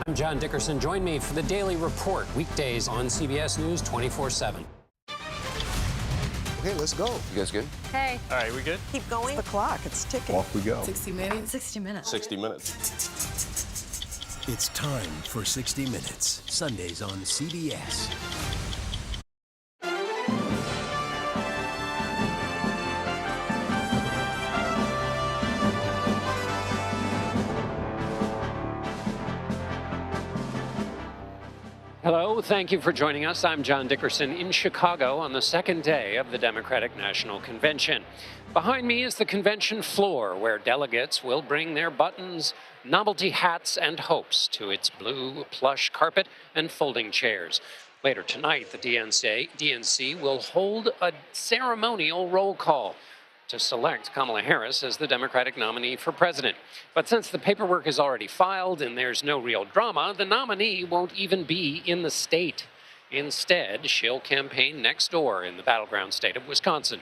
I'm John Dickerson. Join me for the Daily Report, weekdays on CBS News 24/7. Okay, let's go. You guys good? Hey. All right, we good? Keep going. The clock, it's ticking. Off we go. 60 minutes. 60 minutes. 60 minutes. It's time for 60 Minutes, Sundays on CBS. Hello, thank you for joining us. I'm John Dickerson in Chicago on the second day of the Democratic National Convention. Behind me is the convention floor, where delegates will bring their buttons, novelty hats, and hopes to its blue plush carpet and folding chairs. Later tonight, the DNC will hold a ceremonial roll call to select Kamala Harris as the Democratic nominee for president. But since the paperwork is already filed and there's no real drama, the nominee won't even be in the state. Instead, she'll campaign next door in the battleground state of Wisconsin.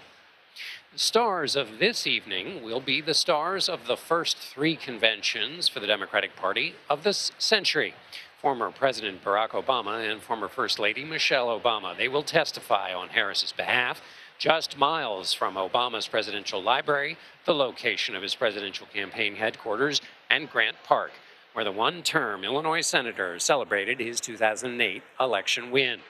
The stars of this evening will be the stars of the first three conventions for the Democratic Party of this century. Former President Barack Obama and former First Lady Michelle Obama. They will testify on Harris's behalf, just miles from Obama's presidential library, the location of his presidential campaign headquarters, and Grant Park, where the one-term Illinois senator celebrated his 2008 election win.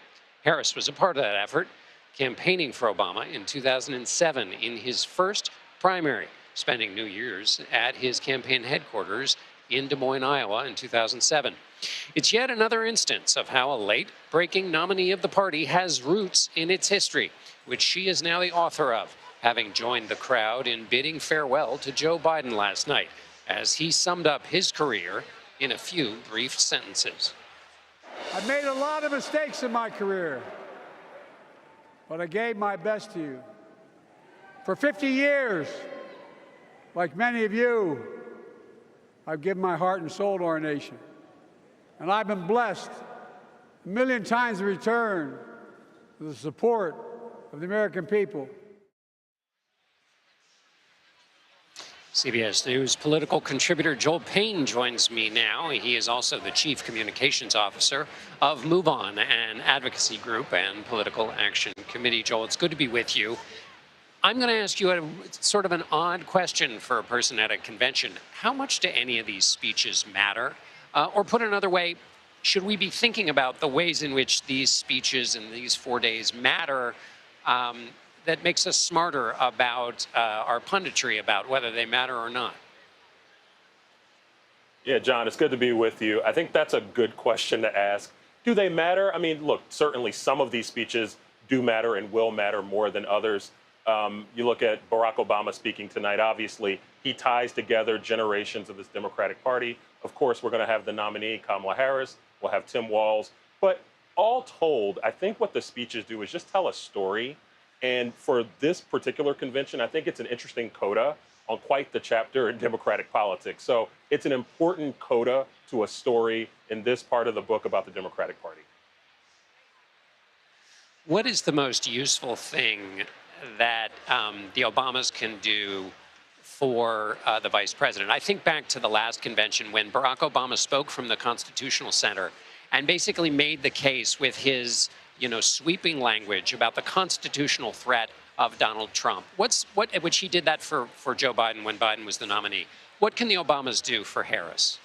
Harris was a part of that effort, campaigning for Obama in 2007 in his first primary, spending New Year's at his campaign headquarters in Des Moines, Iowa in 2007. It's yet another instance of how a late-breaking nominee of the party has roots in its history, which she is now the author of, having joined the crowd in bidding farewell to Joe Biden last night, as he summed up his career in a few brief sentences. I've made a lot of mistakes in my career, but I gave my best to you. For 50 years, like many of you, I've given my heart and soul to our nation. And I've been blessed a million times in return for the support of the American people. CBS News political contributor Joel Payne joins me now. He is also the Chief Communications Officer of Move On, an advocacy group and political action committee. Joel, it's good to be with you. I'm going to ask you a sort of an odd question for a person at a convention. How much do any of these speeches matter? Or put another way, should we be thinking about the ways in which these speeches and these 4 days matter that makes us smarter about our punditry about whether they matter or not? Yeah, John, it's good to be with you. I think that's a good question to ask. Do they matter? I mean, look, certainly some of these speeches do matter and will matter more than others. You look at Barack Obama speaking tonight, obviously, he ties together generations of this Democratic Party. Of course, we're going to have the nominee, Kamala Harris. We'll have Tim Walz. But all told, I think what the speeches do is just tell a story. And for this particular convention, I think it's an interesting coda on quite the chapter in Democratic politics. So it's an important coda to a story in this part of the book about the Democratic Party. What is the most useful thing that the Obamas can do for the vice president? I think back to the last convention when Barack Obama spoke from the Constitutional Center and basically made the case with his, sweeping language about the constitutional threat of Donald Trump. Which he did that for Joe Biden when Biden was the nominee. What can the Obamas do for Harris?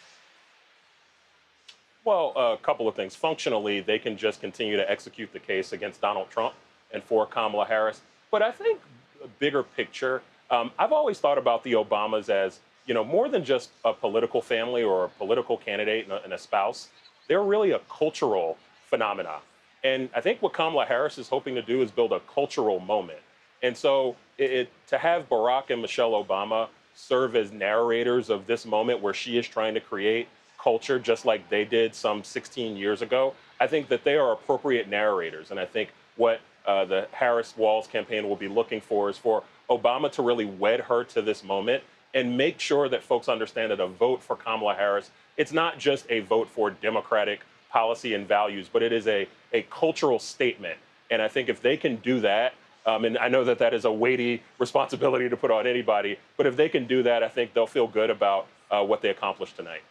Well, a couple of things. Functionally, they can just continue to execute the case against Donald Trump and for Kamala Harris. But I think a bigger picture, I've always thought about the Obamas as, more than just a political family or a political candidate and a spouse. They're really a cultural phenomena. And I think what Kamala Harris is hoping to do is build a cultural moment. And so to have Barack and Michelle Obama serve as narrators of this moment where she is trying to create culture just like they did some 16 years ago, I think that they are appropriate narrators. And I think what the Harris-Walz campaign will be looking for is for Obama to really wed her to this moment and make sure that folks understand that a vote for Kamala Harris, it's not just a vote for Democratic policy and values, but it is a cultural statement. And I think if they can do that, and I know that that is a weighty responsibility to put on anybody, but if they can do that, I think they'll feel good about what they accomplished tonight.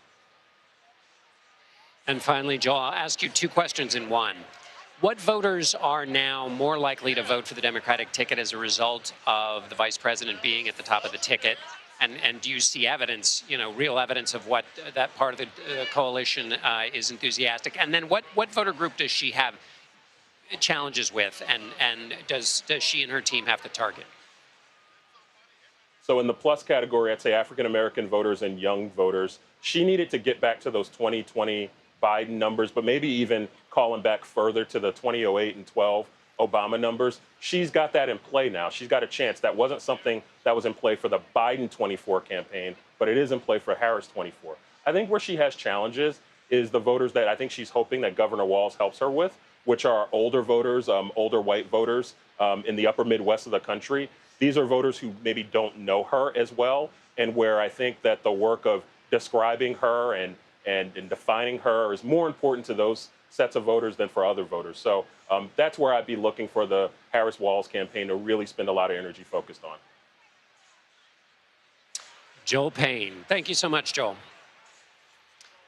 And finally, Joel, I'll ask you two questions in one. What voters are now more likely to vote for the Democratic ticket as a result of the vice president being at the top of the ticket? And do you see evidence, real evidence of what that part of the coalition is enthusiastic? And then what voter group does she have challenges with, and does she and her team have to target? So in the plus category, I'd say African-American voters and young voters. She needed to get back to those 2020 Biden numbers, but maybe even calling back further to the 2008 and 12 Obama numbers. She's got that in play now. She's got a chance. That wasn't something that was in play for the Biden 24 campaign, but it is in play for Harris 24. I think where she has challenges is the voters that I think she's hoping that Governor Walz helps her with, which are older voters, older white voters in the upper Midwest of the country. These are voters who maybe don't know her as well, and where I think that the work of describing her and defining her is more important to those sets of voters than for other voters. So that's where I'd be looking for the Harris-Walz campaign to really spend a lot of energy focused on. Joel Payne. Thank you so much, Joel.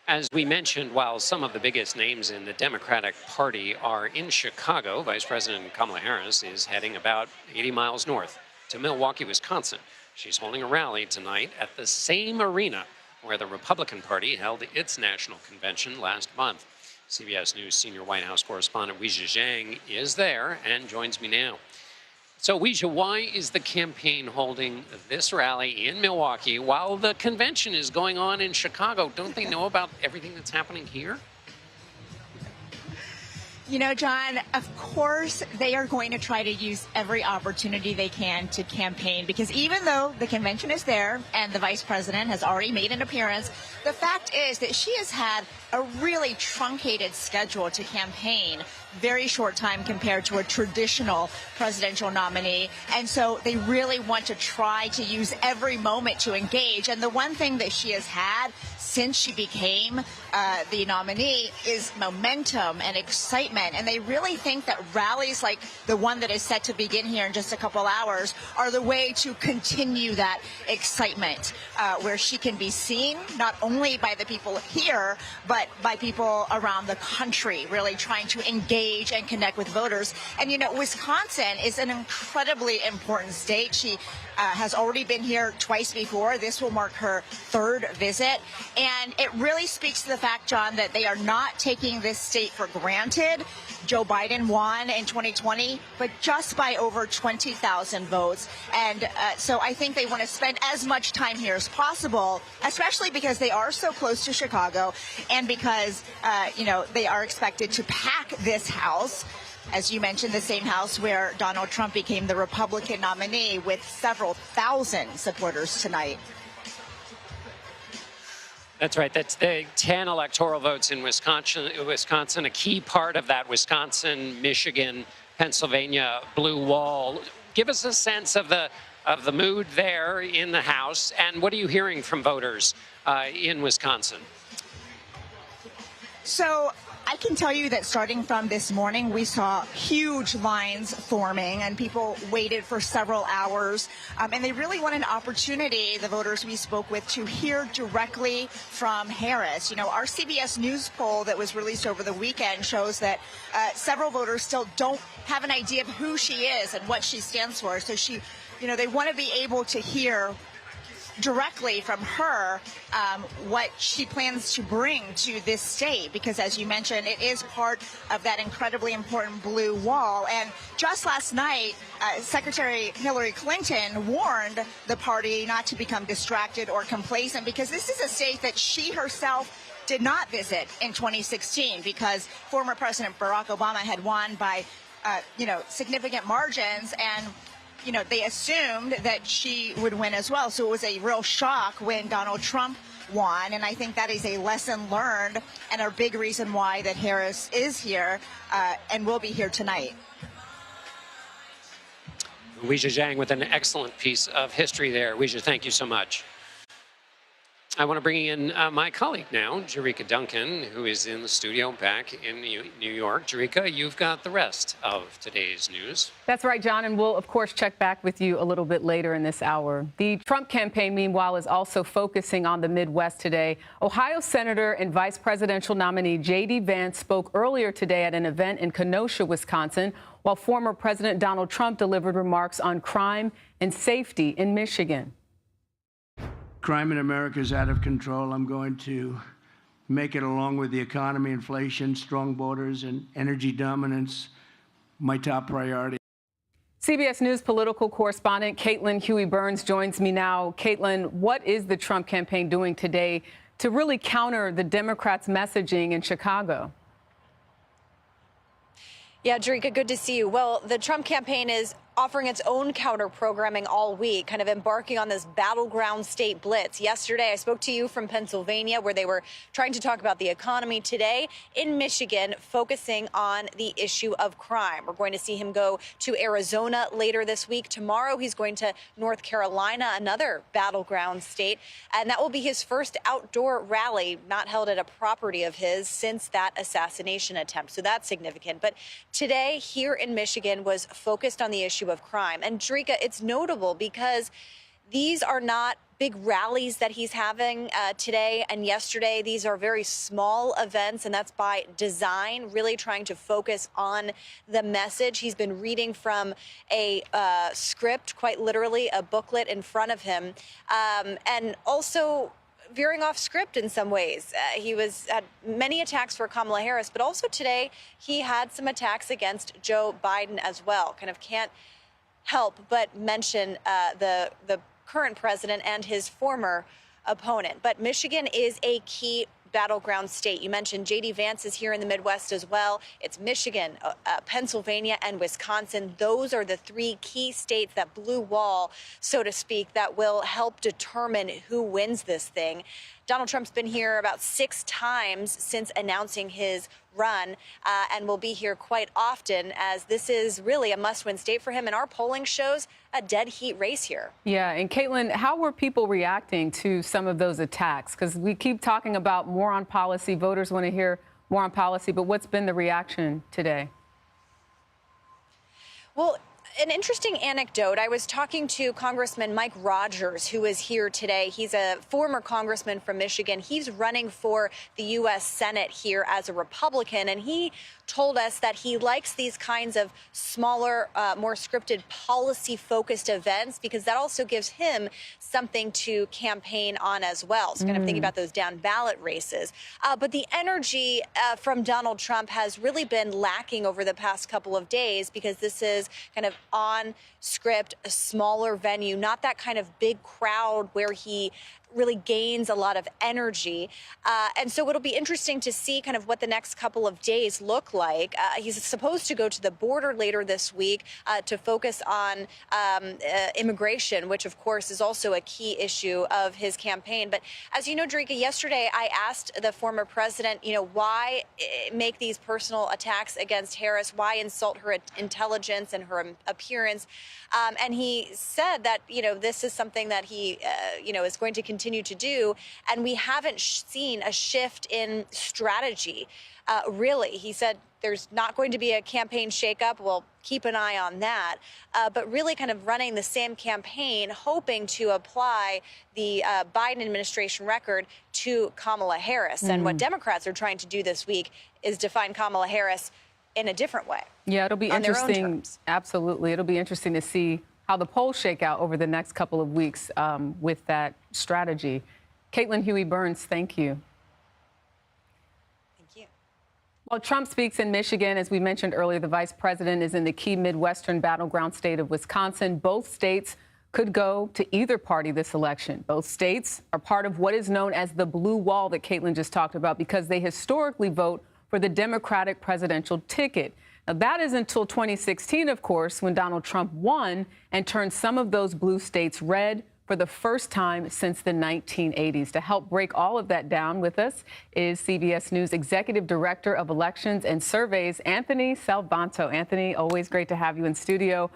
As we mentioned, while some of the biggest names in the Democratic Party are in Chicago, Vice President Kamala Harris is heading about 80 miles north to Milwaukee, Wisconsin. She's holding a rally tonight at the same arena where the Republican Party held its national convention last month. CBS News senior White House correspondent Weijia Zhang is there and joins me now. So, Weijia, why is the campaign holding this rally in Milwaukee while the convention is going on in Chicago? Don't they know about everything that's happening here? You know, John, of course, they are going to try to use every opportunity they can to campaign, because even though the convention is there and the vice president has already made an appearance, the fact is that she has had a really truncated schedule to campaign, very short time compared to a traditional presidential nominee. And so they really want to try to use every moment to engage. And the one thing that she has had since she became the nominee is momentum and excitement. And they really think that rallies like the one that is set to begin here in just a couple hours are the way to continue that excitement, where she can be seen not only by the people here, but by people around the country, really trying to engage and connect with voters. And, you know, Wisconsin is an incredibly important state. She has already been here twice before. This will mark her third visit. And it really speaks to the fact, John, that they are not taking this state for granted. Joe Biden won in 2020, but just by over 20,000 votes. And so I think they want to spend as much time here as possible, especially because they are so close to Chicago and because, they are expected to pack this house. As you mentioned, the same house where Donald Trump became the Republican nominee, with several thousand supporters tonight. That's right. That's the 10 electoral votes in Wisconsin. A key part of that Wisconsin, Michigan, Pennsylvania blue wall. Give us a sense of the mood there in the House, and what are you hearing from voters in Wisconsin? So I can tell you that starting from this morning, we saw huge lines forming and people waited for several hours. And they really want an opportunity, the voters we spoke with, to hear directly from Harris. You know, our CBS News poll that was released over the weekend shows that several voters still don't have an idea of who she is and what she stands for. So they want to be able to hear directly from her what she plans to bring to this state, because as you mentioned, it is part of that incredibly important blue wall. And just last night, Secretary Hillary Clinton warned the party not to become distracted or complacent, because this is a state that she herself did not visit in 2016, because former President Barack Obama had won by significant margins, and they assumed that she would win as well. So it was a real shock when Donald Trump won. And I think that is a lesson learned and a big reason why that Harris is here and will be here tonight. Weijia Zhang with an excellent piece of history there. Weijia, thank you so much. I want to bring in my colleague now, Jerika Duncan, who is in the studio back in New York. Jerika, you've got the rest of today's news. That's right, John, and we'll, of course, check back with you a little bit later in this hour. The Trump campaign, meanwhile, is also focusing on the Midwest today. Ohio Senator and Vice Presidential nominee J.D. Vance spoke earlier today at an event in Kenosha, Wisconsin, while former President Donald Trump delivered remarks on crime and safety in Michigan. Crime in America is out of control. I'm going to make it, along with the economy, inflation, strong borders, and energy dominance, my top priority. CBS News political correspondent Caitlin Huey-Burns joins me now. Caitlin, what is the Trump campaign doing today to really counter the Democrats' messaging in Chicago? Yeah, Jerika, good to see you. Well, the Trump campaign is offering its own counter programming all week, kind of embarking on this battleground state blitz. Yesterday, I spoke to you from Pennsylvania, where they were trying to talk about the economy. Today, in Michigan, focusing on the issue of crime. We're going to see him go to Arizona later this week. Tomorrow, he's going to North Carolina, another battleground state. And that will be his first outdoor rally, not held at a property of his, since that assassination attempt. So that's significant. But today, here in Michigan, was focused on the issue of crime. And Jerika, it's notable because these are not big rallies that he's having today and yesterday. These are very small events, and that's by design, really trying to focus on the message. He's been reading from a script, quite literally, a booklet in front of him, and also veering off script in some ways. He had many attacks for Kamala Harris, but also today he had some attacks against Joe Biden as well. Kind of can't help but mention the current president and his former opponent. But Michigan is a key battleground state. You mentioned J.D. Vance is here in the Midwest as well. It's Michigan, Pennsylvania, and Wisconsin. Those are the three key states, that blue wall, so to speak, that will help determine who wins this thing. Donald Trump's been here about 6 times since announcing his run, and will be here quite often, as this is really a must-win state for him. And our polling shows a dead heat race here. Yeah, and Caitlin, how were people reacting to some of those attacks? Because we keep talking about more on policy. Voters want to hear more on policy, but what's been the reaction today? Well, an interesting anecdote. I was talking to Congressman Mike Rogers, who is here today. He's a former congressman from Michigan. He's running for the U.S. Senate here as a Republican, and he told us that he likes these kinds of smaller, more scripted, policy-focused events, because that also gives him something to campaign on as well. So kind of thinking about those down-ballot races. But the energy from Donald Trump has really been lacking over the past couple of days, because this is kind of on script, a smaller venue, not that kind of big crowd where he really gains a lot of energy. And so it'll be interesting to see kind of what the next couple of days look like. He's supposed to go to the border later this week to focus on immigration, which, of course, is also a key issue of his campaign. But as you know, Jerika, yesterday I asked the former president, why make these personal attacks against Harris? Why insult her intelligence and her appearance? And he said that, this is something that he, is going to continue to do. And we haven't seen a shift in strategy, really. He said there's not going to be a campaign shakeup. We'll keep an eye on that. But really kind of running the same campaign, hoping to apply the Biden administration record to Kamala Harris. And what Democrats are trying to do this week is define Kamala Harris in a different way. Yeah, it'll be interesting. Absolutely. It'll be interesting to see how the polls shake out over the next couple of weeks with that strategy. Caitlin Huey-Burns, thank you. Thank you. While Trump speaks in Michigan, as we mentioned earlier, the vice president is in the key Midwestern battleground state of Wisconsin. Both states could go to either party this election. Both states are part of what is known as the blue wall that Caitlin just talked about, because they historically vote for the Democratic presidential ticket. Now, that is until 2016, of course, when Donald Trump won and turned some of those blue states red for the first time since the 1980s. To help break all of that down with us is CBS News Executive Director of Elections and Surveys, Anthony Salvanto. Anthony, always great to have you in studio.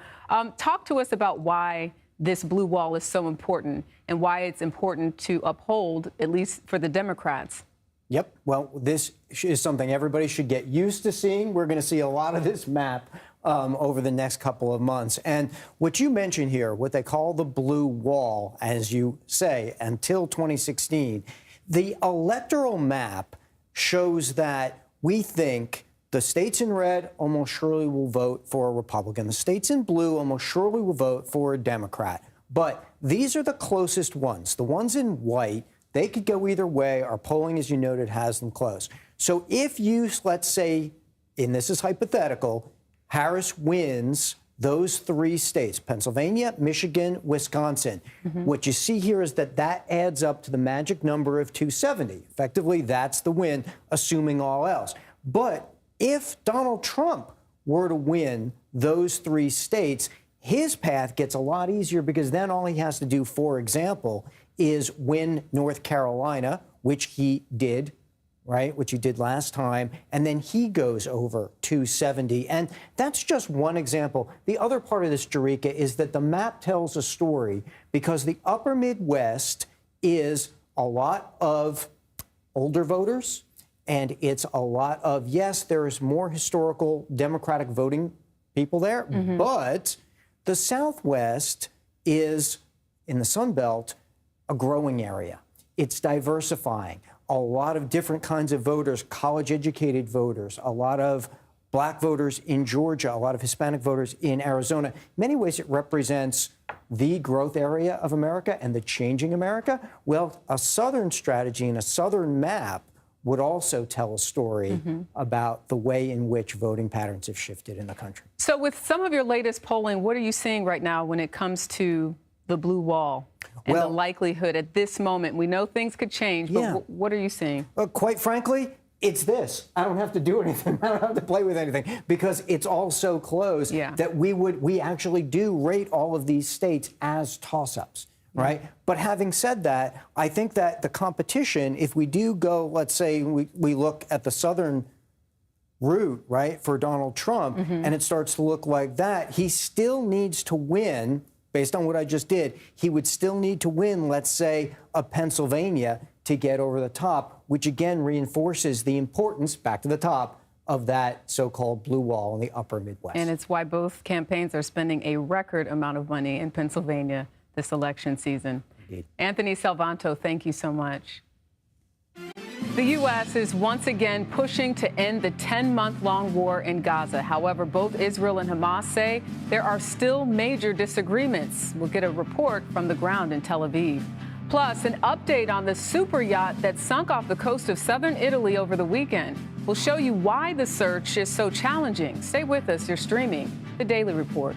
Talk to us about why this blue wall is so important and why it's important to uphold, at least for the Democrats. Yep. Well, this is something everybody should get used to seeing. We're going to see a lot of this map over the next couple of months. And what you mentioned here, what they call the blue wall, as you say, until 2016, the electoral map shows that we think the states in red almost surely will vote for a Republican. The states in blue almost surely will vote for a Democrat. But these are the closest ones. The ones in white, they could go either way. Our polling, as you noted, has them close. So if you, let's say, and this is hypothetical, Harris wins those 3 states, Pennsylvania, Michigan, Wisconsin. What you see here is that that adds up to the magic number of 270. Effectively, that's the win, assuming all else. But if Donald Trump were to win those 3 states, his path gets a lot easier because then all he has to do, for example, is win North Carolina, which he did, right, which he did last time, and then he goes over 270. And that's just one example. The other part of this, Jerika, is that the map tells a story because the upper Midwest is a lot of older voters, and it's a lot of, yes, there's more historical Democratic voting people there, but the Southwest is, in the Sun Belt, a growing area. It's diversifying. A lot of different kinds of voters, college-educated voters, a lot of black voters in Georgia, a lot of Hispanic voters in Arizona. In many ways, it represents the growth area of America and the changing America. Well, a Southern strategy and a Southern map would also tell a story about the way in which voting patterns have shifted in the country. So with some of your latest polling, what are you seeing right now when it comes to the blue wall and the likelihood at this moment? We know things could change, but what are you seeing? Quite frankly, it's this. I don't have to do anything. I don't have to play with anything because it's all so close that we actually do rate all of these states as toss-ups. Right. But having said that, I think that the competition, if we do go, let's say we look at the Southern route, right, for Donald Trump, and it starts to look like that, he still needs to win, based on what I just did, he would still need to win, let's say, a Pennsylvania to get over the top, which again reinforces the importance, back to the top, of that so-called blue wall in the upper Midwest. And it's why both campaigns are spending a record amount of money in Pennsylvania this election season. Indeed. Anthony Salvanto, thank you so much. The U.S. is once again pushing to end the 10-month-long war in Gaza. However, both Israel and Hamas say there are still major disagreements. We'll get a report from the ground in Tel Aviv. Plus, an update on the super yacht that sunk off the coast of southern Italy over the weekend. We'll show you why the search is so challenging. Stay with us. You're streaming The Daily Report.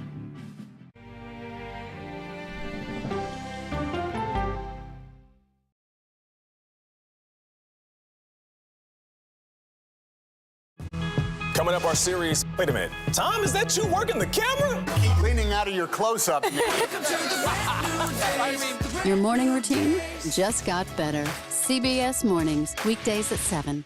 Coming up, our series. Wait a minute. Tom, is that you working the camera? Keep leaning out of your close-up. Your morning routine just got better. CBS Mornings, weekdays at 7.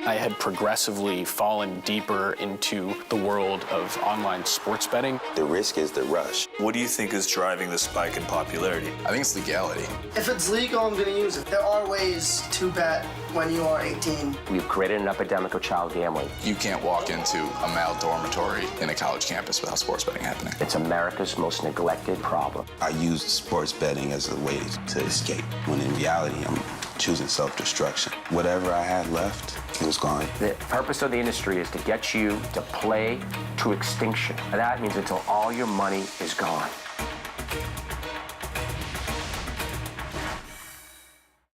I had progressively fallen deeper into the world of online sports betting. The risk is the rush. What do you think is driving the spike in popularity? I think it's legality. If it's legal, I'm going to use it. There are ways to bet when you are 18. We've created an epidemic of child gambling. You can't walk into a male dormitory in a college campus without sports betting happening. It's America's most neglected problem. I used sports betting as a way to escape, when in reality, I'm choosing self-destruction. Whatever I had left, it was gone. The purpose of the industry is to get you to play to extinction. And that means until all your money is gone.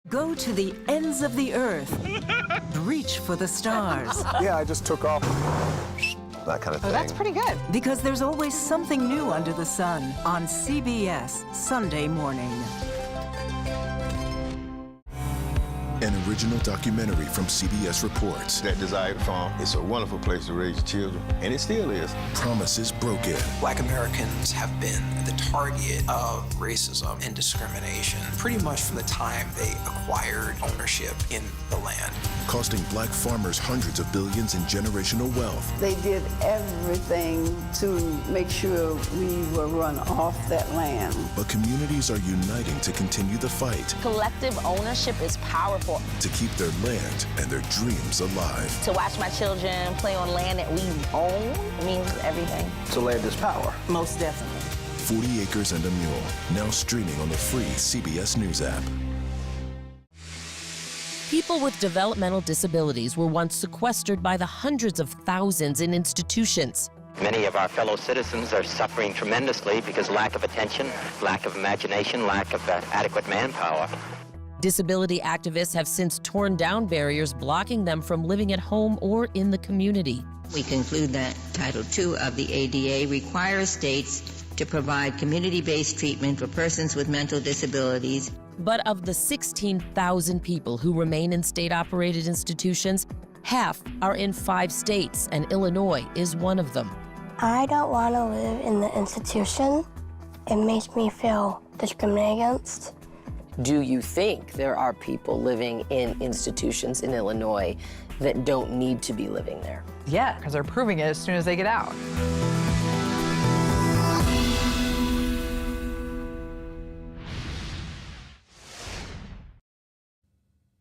Go to the ends of the earth. Reach for the stars. Yeah, I just took off. That kind of thing. Oh, that's pretty good. Because there's always something new under the sun on CBS Sunday morning. An original documentary from CBS Reports. That desired farm, it's a wonderful place to raise children, and it still is. Promises broken. Black Americans have been the target of racism and discrimination pretty much from the time they acquired ownership in the land. Costing black farmers hundreds of billions in generational wealth. They did everything to make sure we were run off that land. But communities are uniting to continue the fight. Collective ownership is powerful. To keep their land and their dreams alive. To watch my children play on land that we own means everything. So land is power. Most definitely. 40 Acres and a Mule, now streaming on the free CBS News app. People with developmental disabilities were once sequestered by the hundreds of thousands in institutions. Many of our fellow citizens are suffering tremendously because lack of attention, lack of imagination, lack of adequate manpower. Disability activists have since torn down barriers blocking them from living at home or in the community. We conclude that Title II of the ADA requires states to provide community-based treatment for persons with mental disabilities. But of the 16,000 people who remain in state-operated institutions, half are in 5 states, and Illinois is one of them. I don't want to live in the institution. It makes me feel discriminated against. Do you think there are people living in institutions in Illinois that don't need to be living there? Yeah, because they're proving it as soon as they get out.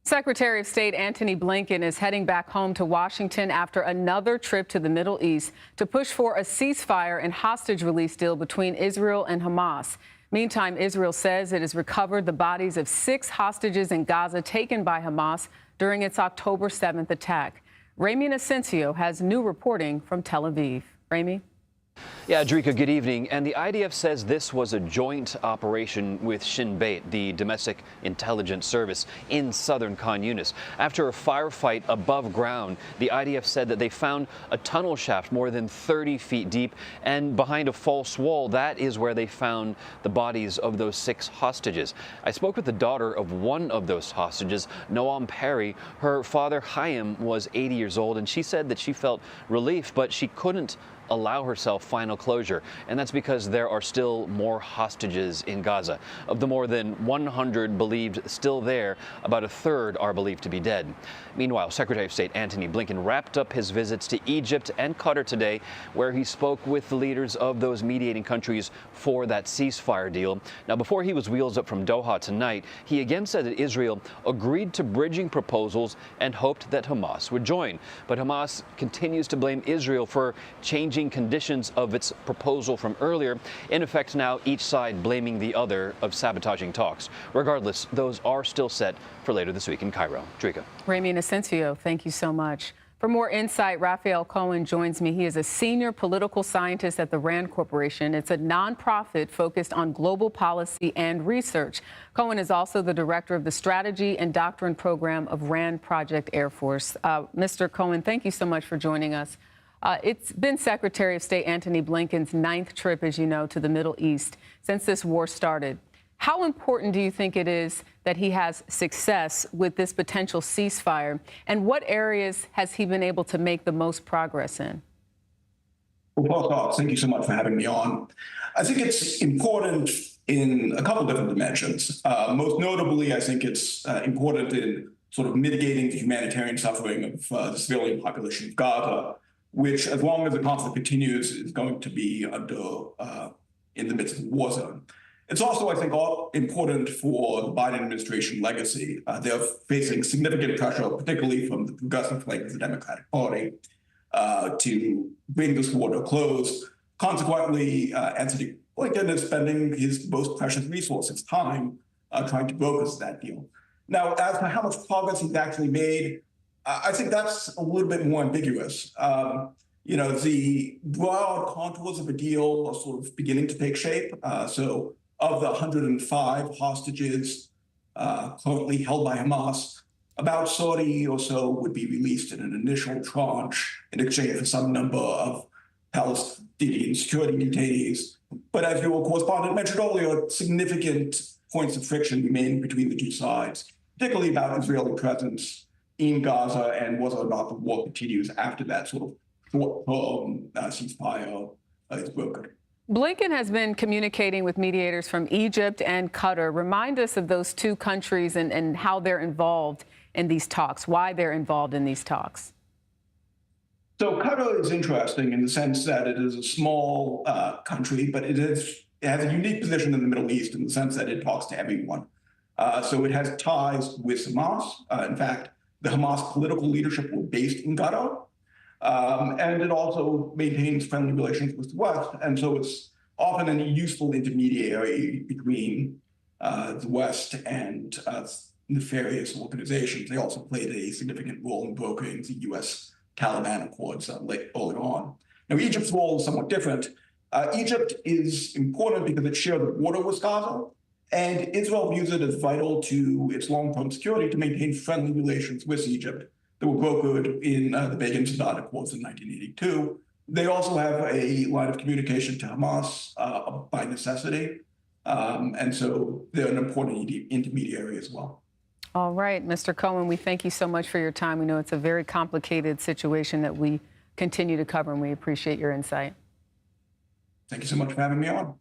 Secretary of State Antony Blinken is heading back home to Washington after another trip to the Middle East to push for a ceasefire and hostage release deal between Israel and Hamas. Meantime, Israel says it has recovered the bodies of 6 hostages in Gaza taken by Hamas during its October 7th attack. Ramy Inocencio has new reporting from Tel Aviv. Ramy? Yeah, Drika, good evening. And the IDF says this was a joint operation with Shin Bet, the domestic intelligence service in southern Khan Yunis. After a firefight above ground, the IDF said that they found a tunnel shaft more than 30 feet deep, and behind a false wall, that is where they found the bodies of those 6 hostages. I spoke with the daughter of one of those hostages, Noam Perry. Her father, Chaim, was 80 years old, and she said that she felt relief, but she couldn't allow herself final closure, and that's because there are still more hostages in Gaza. Of the more than 100 believed still there, about a third are believed to be dead. Meanwhile, Secretary of State Antony Blinken wrapped up his visits to Egypt and Qatar today, where he spoke with the leaders of those mediating countries for that ceasefire deal. Now, before he was wheels up from Doha tonight, he again said that Israel agreed to bridging proposals and hoped that Hamas would join. But Hamas continues to blame Israel for changing conditions of its proposal from earlier. In effect, now each side blaming the other of sabotaging talks. Regardless, those are still set for later this week in Cairo. Drika. Ramy Inocencio, thank you so much. For more insight, Raphael Cohen joins me. He is a senior political scientist at the RAND Corporation. It's a nonprofit focused on global policy and research. Cohen is also the director of the Strategy and Doctrine Program of RAND Project Air Force. Mr. Cohen, thank you so much for joining us. It's been Secretary of State Antony Blinken's 9th trip, as you know, to the Middle East since this war started. How important do you think it is that he has success with this potential ceasefire? And what areas has he been able to make the most progress in? Well, first off, thank you so much for having me on. I think it's important in a couple different dimensions. Most notably, I think it's important in sort of mitigating the humanitarian suffering of the civilian population of Gaza, which, as long as the conflict continues, is going to be in the midst of a war zone. It's also, I think, important for the Biden administration legacy. They're facing significant pressure, particularly from the progressive flank of the Democratic Party, to bring this war to a close. Consequently, Antony Blinken is spending his most precious resource, his time, trying to broker that deal. Now, as to how much progress he's actually made, I think that's a little bit more ambiguous. The broad contours of a deal are sort of beginning to take shape. So of the 105 hostages currently held by Hamas, about 30 or so would be released in an initial tranche in exchange for some number of Palestinian security detainees. But as your correspondent mentioned earlier, significant points of friction remain between the two sides. particularly about Israeli presence in Gaza and whether or not the war continues after that sort of short-term ceasefire is broken. Blinken has been communicating with mediators from Egypt and Qatar. Remind us of those two countries and how they're involved in these talks, why they're involved in these talks. So Qatar is interesting in the sense that it is a small country, but it has a unique position in the Middle East in the sense that it talks to everyone. So it has ties with Hamas. In fact, the Hamas political leadership were based in Qatar. And it also maintains friendly relations with the West. And so it's often a useful intermediary between the West and nefarious organizations. They also played a significant role in brokering the U.S.-Taliban accords early on. Now, Egypt's role is somewhat different. Egypt is important because it shares the border with Gaza, and Israel views it as vital to its long-term security to maintain friendly relations with Egypt that were brokered in the Begin-Sadat Accords in 1982. They also have a line of communication to Hamas by necessity, and so they're an important intermediary as well. All right, Mr. Cohen, we thank you so much for your time. We know it's a very complicated situation that we continue to cover, and we appreciate your insight. Thank you so much for having me on.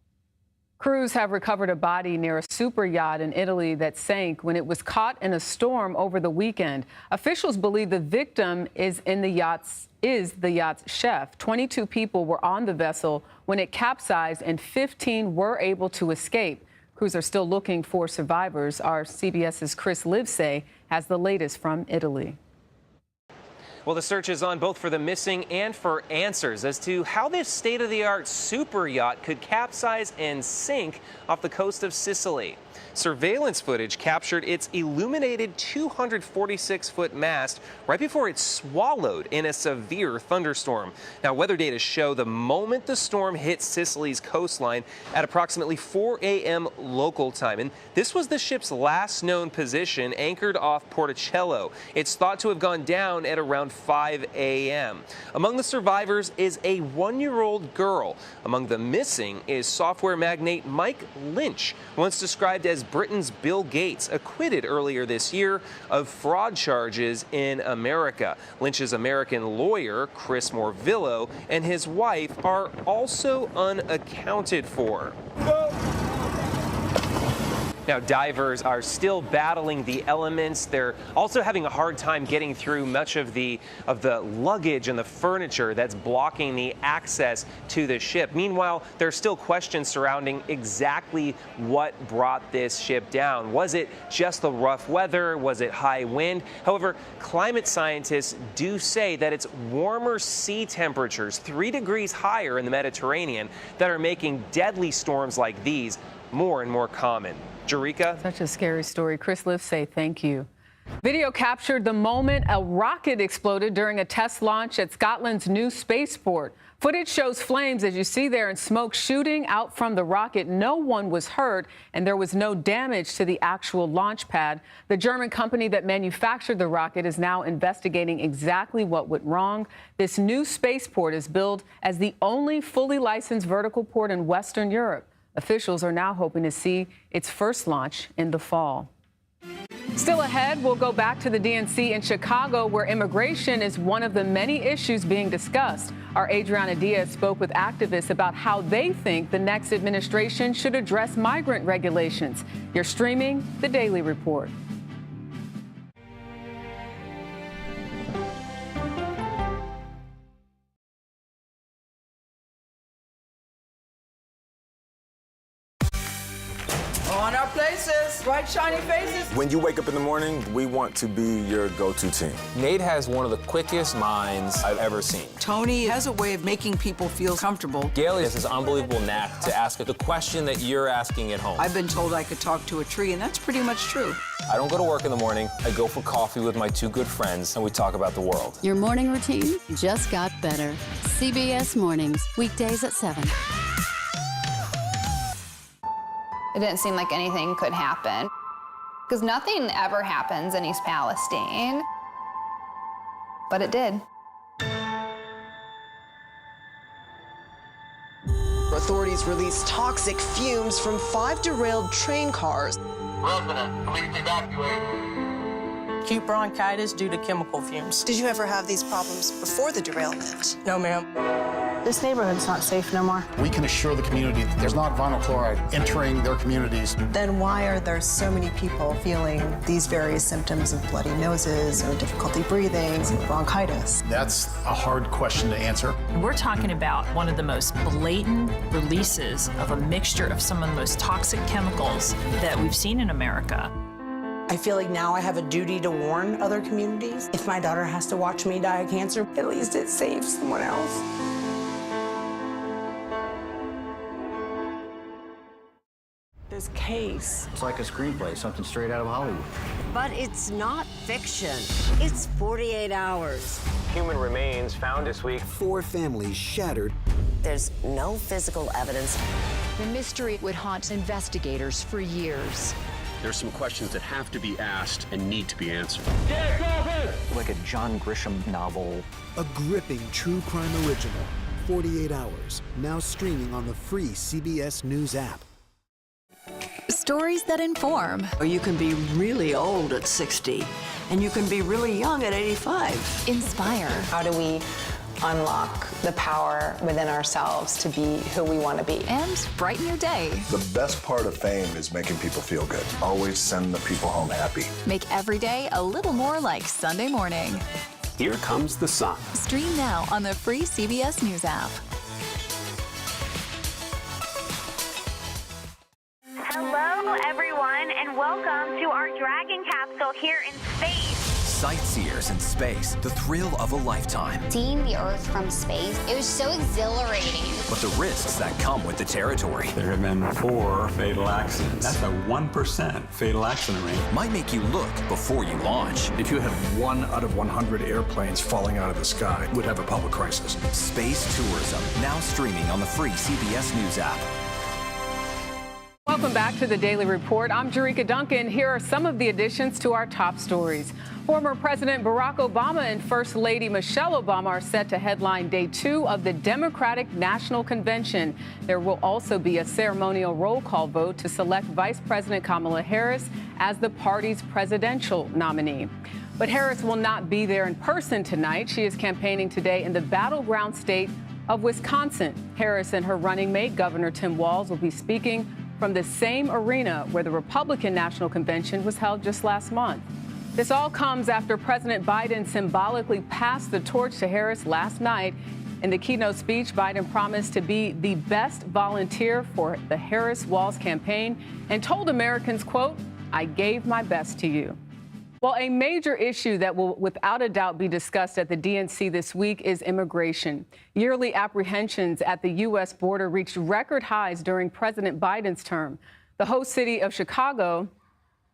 Crews have recovered a body near a super yacht in Italy that sank when it was caught in a storm over the weekend. Officials believe the victim is the yacht's chef. 22 people were on the vessel when it capsized, and 15 were able to escape. Crews are still looking for survivors. Our CBS's Chris Livesay has the latest from Italy. Well, the search is on both for the missing and for answers as to how this state-of-the-art super yacht could capsize and sink off the coast of Sicily. Surveillance footage captured its illuminated 246-foot mast right before it swallowed in a severe thunderstorm. Now, weather data show the moment the storm hit Sicily's coastline at approximately 4 a.m. local time. And this was the ship's last known position, anchored off Porticello. It's thought to have gone down at around 5 a.m. Among the survivors is a 1-year-old girl. Among the missing is software magnate Mike Lynch, once described as Britain's Bill Gates, acquitted earlier this year of fraud charges in America. Lynch's American lawyer, Chris Morvillo, and his wife are also unaccounted for. Now, divers are still battling the elements. They're also having a hard time getting through much of the luggage and the furniture that's blocking the access to the ship. Meanwhile, there are still questions surrounding exactly what brought this ship down. Was it just the rough weather? Was it high wind? However, climate scientists do say that it's warmer sea temperatures, 3 degrees higher in the Mediterranean, that are making deadly storms like these more and more common. Jerika? Such a scary story. Chris Livesay, thank you. Video captured the moment a rocket exploded during a test launch at Scotland's new spaceport. Footage shows flames, as you see there, and smoke shooting out from the rocket. No one was hurt, and there was no damage to the actual launch pad. The German company that manufactured the rocket is now investigating exactly what went wrong. This new spaceport is billed as the only fully licensed vertical port in Western Europe. Officials are now hoping to see its first launch in the fall. Still ahead, we'll go back to the DNC in Chicago, where immigration is one of the many issues being discussed. Our Adriana Diaz spoke with activists about how they think the next administration should address migrant regulations. You're streaming The Daily Report. On our places, bright, shiny faces. When you wake up in the morning, we want to be your go-to team. Nate has one of the quickest minds I've ever seen. Tony has a way of making people feel comfortable. Gail has this unbelievable knack to ask the question that you're asking at home. I've been told I could talk to a tree, and that's pretty much true. I don't go to work in the morning. I go for coffee with my 2 good friends, and we talk about the world. Your morning routine just got better. CBS Mornings, weekdays at 7. It didn't seem like anything could happen, because nothing ever happens in East Palestine, but it did. The Authorities released toxic fumes from 5 derailed train cars. Resident, please evacuate. Acute bronchitis due to chemical fumes. Did you ever have these problems before the derailment? No, ma'am. This neighborhood's not safe no more. We can assure the community that there's not vinyl chloride entering their communities. Then why are there so many people feeling these various symptoms of bloody noses or difficulty breathing, bronchitis? That's a hard question to answer. We're talking about one of the most blatant releases of a mixture of some of the most toxic chemicals that we've seen in America. I feel like now I have a duty to warn other communities. If my daughter has to watch me die of cancer, at least it saves someone else. This case. It's like a screenplay, something straight out of Hollywood. But it's not fiction. It's 48 hours. Human remains found this week. 4 families shattered. There's no physical evidence. The mystery would haunt investigators for years. There's some questions that have to be asked and need to be answered. Like a John Grisham novel. A gripping true crime original. 48 hours. Now streaming on the free CBS News app. Stories that inform. You can be really old at 60, and you can be really young at 85. Inspire. How do we unlock the power within ourselves to be who we want to be? And brighten your day. The best part of fame is making people feel good. Always send the people home happy. Make every day a little more like Sunday morning. Here comes the sun. Stream now on the free CBS News app. Hello, everyone, and welcome to our Dragon capsule here in space. Sightseers in space, the thrill of a lifetime. Seeing the Earth from space, it was so exhilarating. But the risks that come with the territory. There have been 4 fatal accidents. That's a 1% fatal accident rate. Might make you look before you launch. If you had 1 out of 100 airplanes falling out of the sky, we'd have a public crisis. Space tourism, now streaming on the free CBS News app. Welcome back to the Daily Report. I'm Jerika Duncan. Here are some of the additions to our top stories. Former President Barack Obama and First Lady Michelle Obama are set to headline Day 2 of the Democratic National Convention. There will also be a ceremonial roll call vote to select Vice President Kamala Harris as the party's presidential nominee. But Harris will not be there in person tonight. She is campaigning today in the battleground state of Wisconsin. Harris and her running mate, Governor Tim Walz, will be speaking from the same arena where the Republican National Convention was held just last month. This all comes after President Biden symbolically passed the torch to Harris last night. In the keynote speech, Biden promised to be the best volunteer for the Harris-Walz campaign and told Americans, quote, "I gave my best to you." Well, a major issue that will without a doubt be discussed at the DNC this week is immigration. Yearly apprehensions at the U.S. border reached record highs during President Biden's term. The host city of Chicago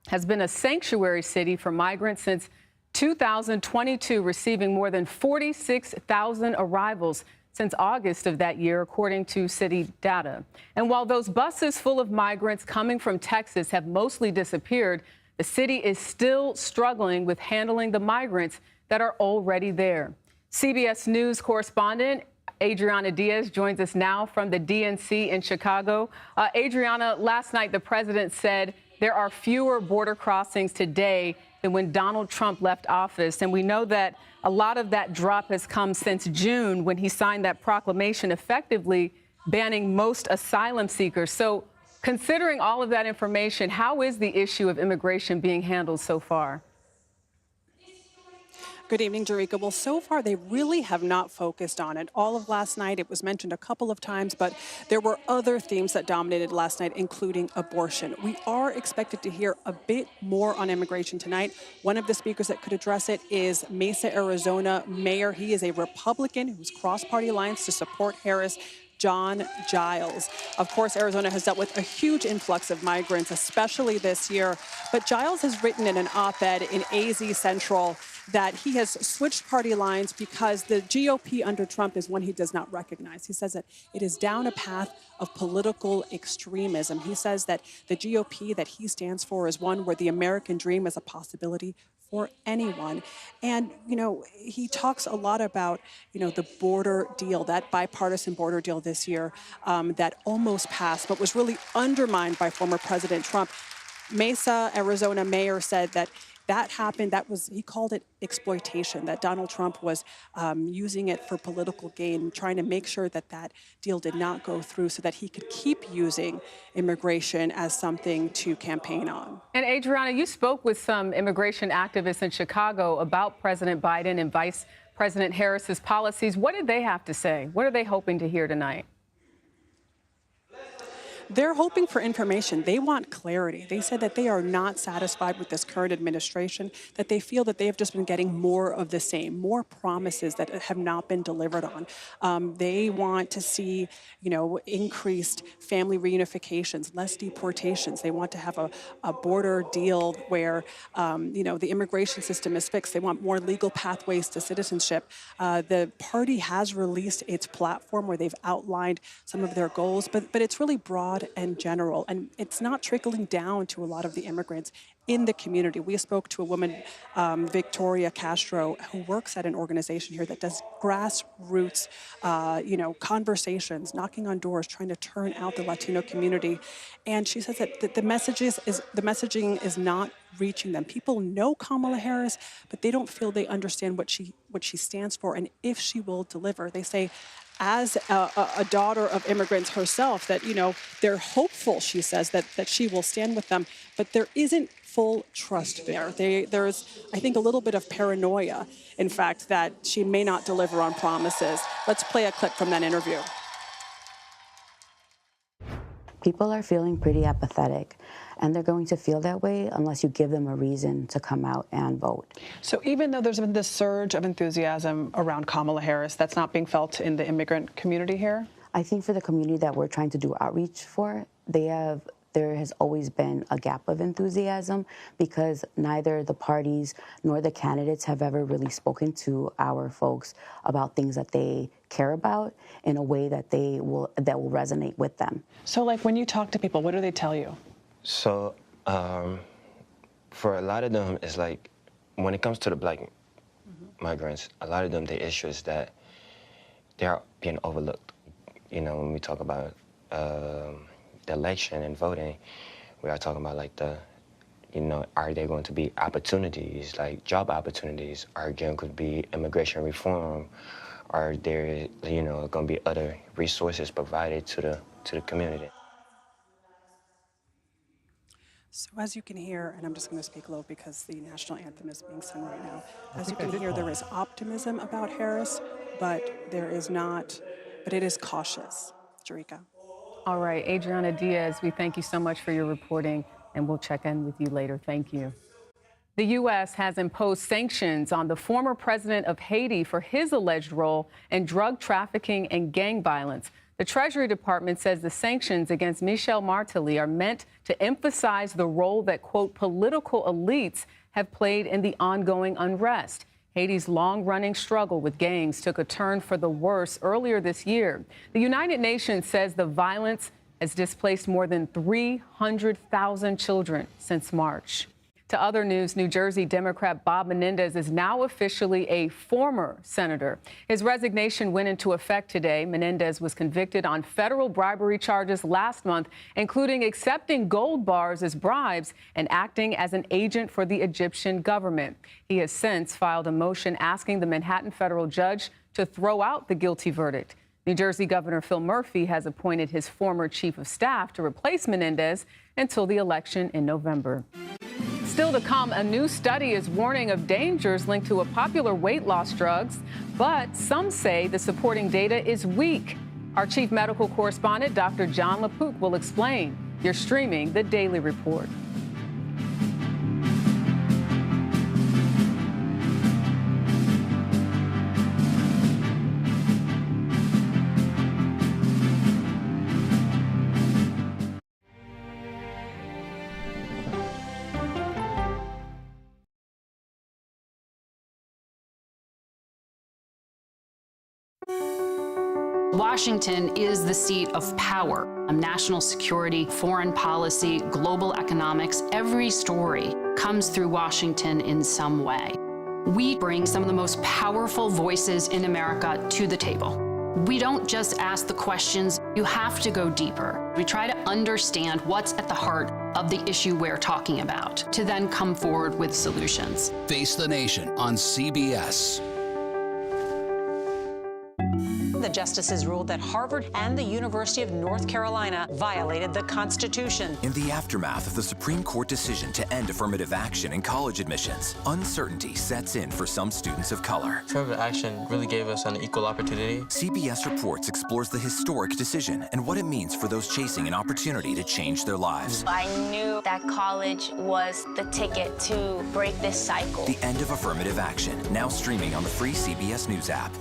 has been a sanctuary city for migrants since 2022, receiving more than 46,000 arrivals since August of that year, according to city data. And while those buses full of migrants coming from Texas have mostly disappeared, the city is still struggling with handling the migrants that are already there. CBS News correspondent Adriana Diaz joins us now from the DNC in Chicago. Adriana, last night the president said there are fewer border crossings today than when Donald Trump left office. And we know that a lot of that drop has come since June when he signed that proclamation effectively banning most asylum seekers. So considering all of that information, how is the issue of immigration being handled so far? Good evening, Jerika. Well, so far, they really have not focused on it. All of last night, it was mentioned a couple of times, but there were other themes that dominated last night, including abortion. We are expected to hear a bit more on immigration tonight. One of the speakers that could address it is Mesa, Arizona Mayor. He is a Republican who's cross-party alliance to support Harris, John Giles. Of course, Arizona has dealt with a huge influx of migrants, especially this year. But Giles has written in an op-ed in AZ Central that he has switched party lines because the GOP under Trump is one he does not recognize. He says that it is down a path of political extremism. He says that the GOP that he stands for is one where the American dream is a possibility for anyone. And, he talks a lot about, the border deal, that bipartisan border deal this year that almost passed, but was really undermined by former President Trump. Mesa, Arizona mayor said that happened. He called it exploitation, that Donald Trump was using it for political gain, trying to make sure that deal did not go through so that he could keep using immigration as something to campaign on. And Adriana, you spoke with some immigration activists in Chicago about President Biden and Vice President Harris's policies. What did they have to say? What are they hoping to hear tonight? They're hoping for information. They want clarity. They said that they are not satisfied with this current administration, that they feel that they have just been getting more of the same, more promises that have not been delivered on. They want to see, increased family reunifications, less deportations. They want to have a border deal where, the immigration system is fixed. They want more legal pathways to citizenship. The party has released its platform where they've outlined some of their goals, but it's really broad and general, and it's not trickling down to a lot of the immigrants in the community. We spoke to a woman, Victoria Castro, who works at an organization here that does grassroots, conversations, knocking on doors, trying to turn out the Latino community. And she says that the messaging is not reaching them. People know Kamala Harris, but they don't feel they understand what she stands for and if she will deliver. They say, as a daughter of immigrants herself, that, they're hopeful, she says, that she will stand with them, but there isn't full trust there. There's, I think, a little bit of paranoia, in fact, that she may not deliver on promises. Let's play a clip from that interview. People are feeling pretty apathetic, and they're going to feel that way unless you give them a reason to come out and vote. So even though there's been this surge of enthusiasm around Kamala Harris, that's not being felt in the immigrant community here? I think for the community that we're trying to do outreach for, there has always been a gap of enthusiasm because neither the parties nor the candidates have ever really spoken to our folks about things that they care about in a way that will resonate with them. So like when you talk to people, what do they tell you? So for a lot of them, it's like when it comes to the black migrants, a lot of them, the issue is that they're being overlooked. When we talk about the election and voting, we are talking about like are there going to be opportunities, like job opportunities? Are there going to be immigration reform? Are there, going to be other resources provided to the community? So as you can hear, and I'm just going to speak low because the national anthem is being sung right now. As you can hear, there is optimism about Harris, but it is cautious. Jerika. All right, Adriana Diaz, we thank you so much for your reporting, and we'll check in with you later. Thank you. The U.S. has imposed sanctions on the former president of Haiti for his alleged role in drug trafficking and gang violence. The Treasury Department says the sanctions against Michel Martelly are meant to emphasize the role that, quote, political elites have played in the ongoing unrest. Haiti's long-running struggle with gangs took a turn for the worse earlier this year. The United Nations says the violence has displaced more than 300,000 children since March. To other news, New Jersey Democrat Bob Menendez is now officially a former senator. His resignation went into effect today. Menendez was convicted on federal bribery charges last month, including accepting gold bars as bribes and acting as an agent for the Egyptian government. He has since filed a motion asking the Manhattan federal judge to throw out the guilty verdict. New Jersey Governor Phil Murphy has appointed his former chief of staff to replace Menendez until the election in November. Still to come, a new study is warning of dangers linked to a popular weight loss drugs, but some say the supporting data is weak. Our chief medical correspondent, Dr. John LaPook, will explain. You're streaming The Daily Report. Washington is the seat of power. National security, foreign policy, global economics, every story comes through Washington in some way. We bring some of the most powerful voices in America to the table. We don't just ask the questions, you have to go deeper. We try to understand what's at the heart of the issue we're talking about, to then come forward with solutions. Face the Nation on CBS. The justices ruled that Harvard and the University of North Carolina violated the Constitution. In the aftermath of the Supreme Court decision to end affirmative action in college admissions, uncertainty sets in for some students of color. Affirmative action really gave us an equal opportunity. CBS Reports explores the historic decision and what it means for those chasing an opportunity to change their lives. I knew that college was the ticket to break this cycle. The end of affirmative action, now streaming on the free CBS News app.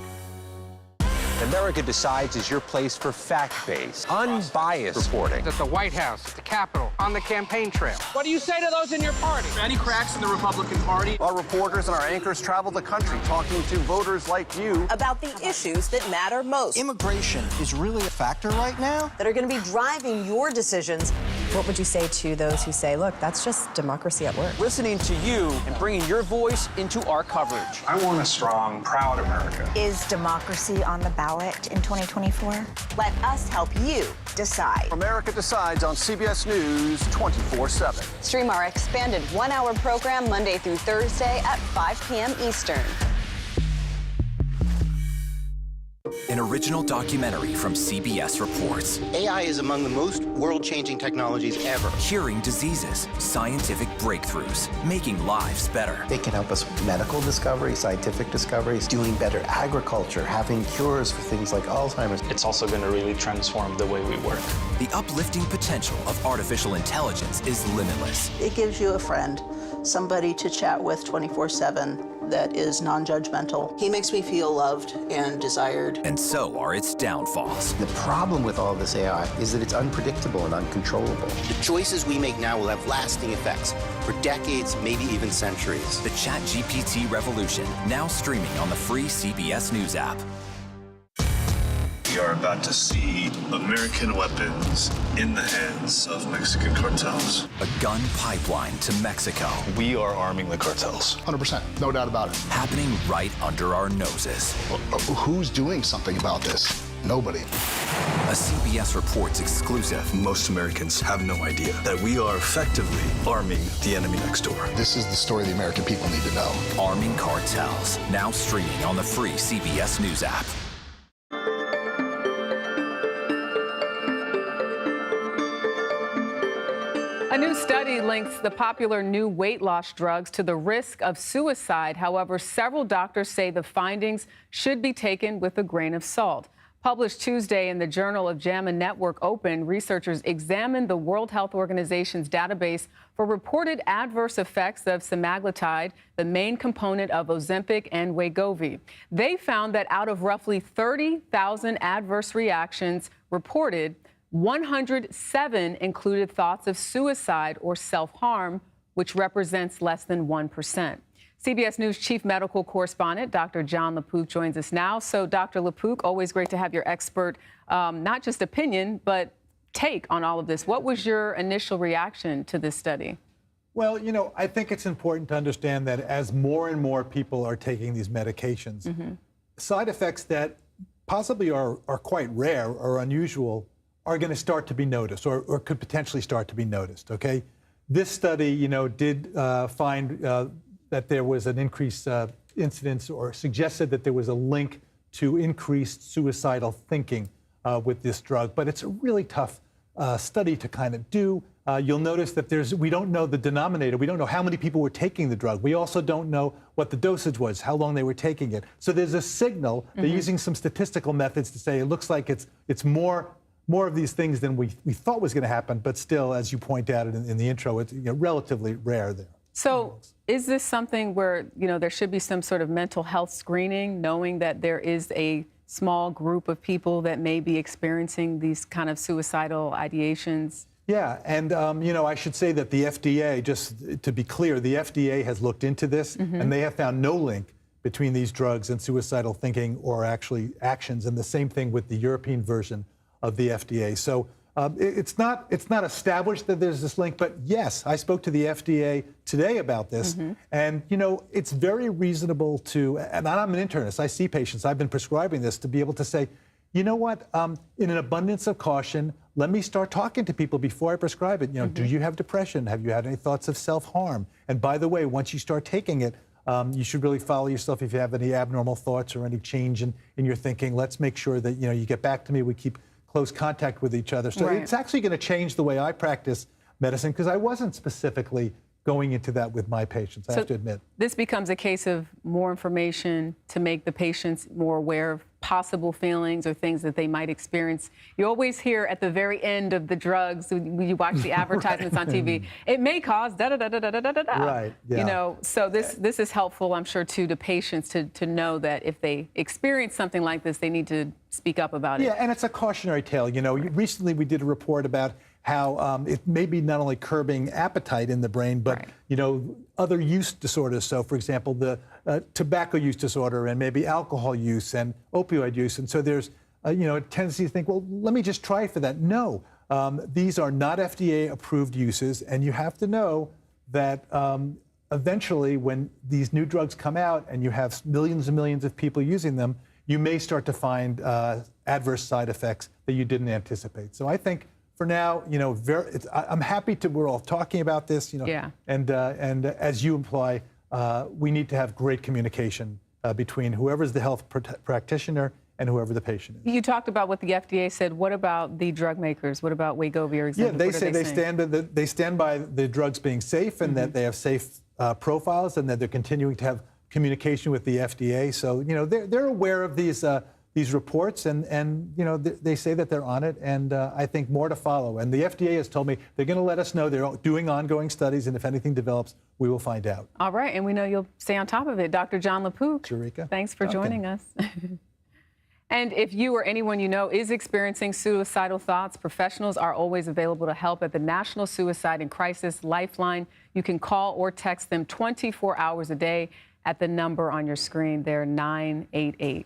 America Decides is your place for fact-based, unbiased reporting. At the White House, at the Capitol, on the campaign trail. What do you say to those in your party? Any cracks in the Republican Party? Our reporters and our anchors travel the country talking to voters like you about the issues that matter most. Immigration is really a factor right now that are going to be driving your decisions. What would you say to those who say, look, that's just democracy at work? Listening to you and bringing your voice into our coverage. I want a strong, proud America. Is democracy on the ballot in 2024? Let us help you decide. America Decides on CBS News 24/7. Stream our expanded one-hour program Monday through Thursday at 5 p.m. Eastern. An original documentary from CBS Reports. AI is among the most world-changing technologies ever. Curing diseases, scientific breakthroughs, making lives better. It can help us with medical discoveries, scientific discoveries, doing better agriculture, having cures for things like Alzheimer's. It's also going to really transform the way we work. The uplifting potential of artificial intelligence is limitless. It gives you a friend, somebody to chat with 24/7. That is non-judgmental. He makes me feel loved and desired. And so are its downfalls. The problem with all this AI is that it's unpredictable and uncontrollable. The choices we make now will have lasting effects for decades, maybe even centuries. The ChatGPT revolution, now streaming on the free CBS News app. We are about to see American weapons in the hands of Mexican cartels. A gun pipeline to Mexico. We are arming the cartels. 100%, no doubt about it. Happening right under our noses. Who's doing something about this? Nobody. A CBS Reports exclusive. Most Americans have no idea that we are effectively arming the enemy next door. This is the story the American people need to know. Arming cartels, now streaming on the free CBS News app. A new study links the popular new weight loss drugs to the risk of suicide. However, several doctors say the findings should be taken with a grain of salt. Published Tuesday in the Journal of JAMA Network Open, researchers examined the World Health Organization's database for reported adverse effects of semaglutide, the main component of Ozempic and Wegovy. They found that out of roughly 30,000 adverse reactions reported, 107 included thoughts of suicide or self-harm, which represents less than 1%. CBS News chief medical correspondent Dr. John LaPook joins us now. So, Dr. LaPook, always great to have your expert, not just opinion, but take on all of this. What was your initial reaction to this study? Well, you know, I think it's important to understand that as more and more people are taking these medications, side effects that possibly are quite rare or unusual are going to start to be noticed or could potentially start to be noticed, okay? This study, you know, did find that there was an increased incidence or suggested that there was a link to increased suicidal thinking with this drug. But it's a really tough study to kind of do. You'll notice that we don't know the denominator. We don't know how many people were taking the drug. We also don't know what the dosage was, how long they were taking it. So there's a signal. They're using some statistical methods to say it looks like it's more of these things than we thought was going to happen. But still, as you point out in the intro, it's relatively rare there. So is this something where, there should be some sort of mental health screening, knowing that there is a small group of people that may be experiencing these kind of suicidal ideations? Yeah, and, I should say that the FDA, just to be clear, the FDA has looked into this, and they have found no link between these drugs and suicidal thinking or actually actions, and the same thing with the European version of the FDA. So it's not established that there's this link, but yes, I spoke to the FDA today about this, and it's very reasonable to, and I'm an internist, I see patients, I've been prescribing this, to be able to say, you know what, in an abundance of caution, let me start talking to people before I prescribe it. You know, do you have depression? Have you had any thoughts of self-harm? And by the way, once you start taking it, you should really follow yourself if you have any abnormal thoughts or any change in your thinking. Let's make sure that, you get back to me. We keep close contact with each other. So it's actually going to change the way I practice medicine, because I wasn't specifically going into that with my patients, I have to admit. This becomes a case of more information to make the patients more aware of possible feelings or things that they might experience. You always hear at the very end of the drugs, when you watch the advertisements on TV, it may cause da-da-da-da-da-da-da-da. Right, yeah. So this is helpful, I'm sure, too, to patients to know that if they experience something like this, they need to speak up about it. Yeah, and it's a cautionary tale. Recently we did a report about how it may be not only curbing appetite in the brain, but, other use disorders. So, for example, the tobacco use disorder and maybe alcohol use and opioid use. And so there's, a tendency to think, well, let me just try for that. No, these are not FDA-approved uses, and you have to know that eventually when these new drugs come out and you have millions and millions of people using them, you may start to find adverse side effects that you didn't anticipate. So I think for now, I'm happy we're all talking about this, and as you imply, we need to have great communication between whoever's the health practitioner and whoever the patient is. You talked about what the FDA said. What about the drug makers? What about Wegovy or Ozempic? Yeah, they say they stand by the drugs being safe and that they have safe profiles and that they're continuing to have communication with the FDA. So, they're aware of these reports, and they say that they're on it, and I think more to follow. And the FDA has told me they're going to let us know. They're doing ongoing studies, and if anything develops, we will find out. All right, and we know you'll stay on top of it. Dr. John LaPook, Sharika, thanks for joining us. And if you or anyone you know is experiencing suicidal thoughts, professionals are always available to help at the National Suicide and Crisis Lifeline. You can call or text them 24 hours a day at the number on your screen there, 988.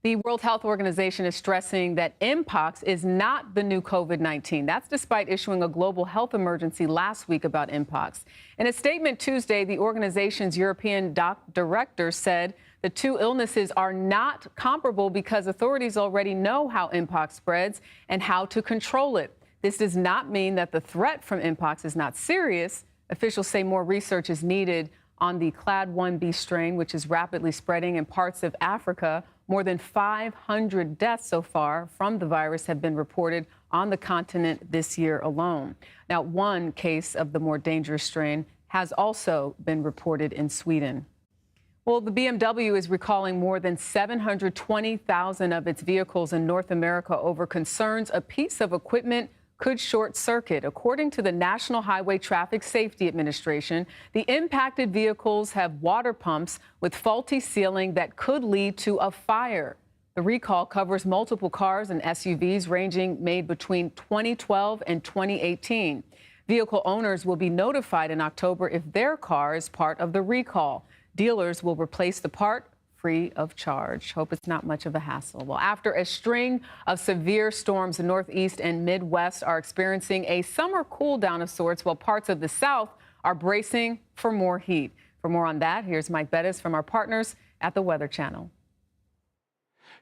The World Health Organization is stressing that Mpox is not the new COVID-19. That's despite issuing a global health emergency last week about Mpox. In a statement Tuesday, the organization's European director said the two illnesses are not comparable because authorities already know how Mpox spreads and how to control it. This does not mean that the threat from Mpox is not serious. Officials say more research is needed on the Clade 1b strain, which is rapidly spreading in parts of Africa. More than 500 deaths so far from the virus have been reported on the continent this year alone. Now, one case of the more dangerous strain has also been reported in Sweden. Well, the BMW is recalling more than 720,000 of its vehicles in North America over concerns a piece of equipment could short circuit. According to the National Highway Traffic Safety Administration, the impacted vehicles have water pumps with faulty sealing that could lead to a fire. The recall covers multiple cars and SUVs made between 2012 and 2018. Vehicle owners will be notified in October if their car is part of the recall. Dealers will replace the part free of charge. Hope it's not much of a hassle. Well, after a string of severe storms, the Northeast and Midwest are experiencing a summer cool down of sorts, while parts of the South are bracing for more heat. For more on that, here's Mike Bettis from our partners at the Weather Channel.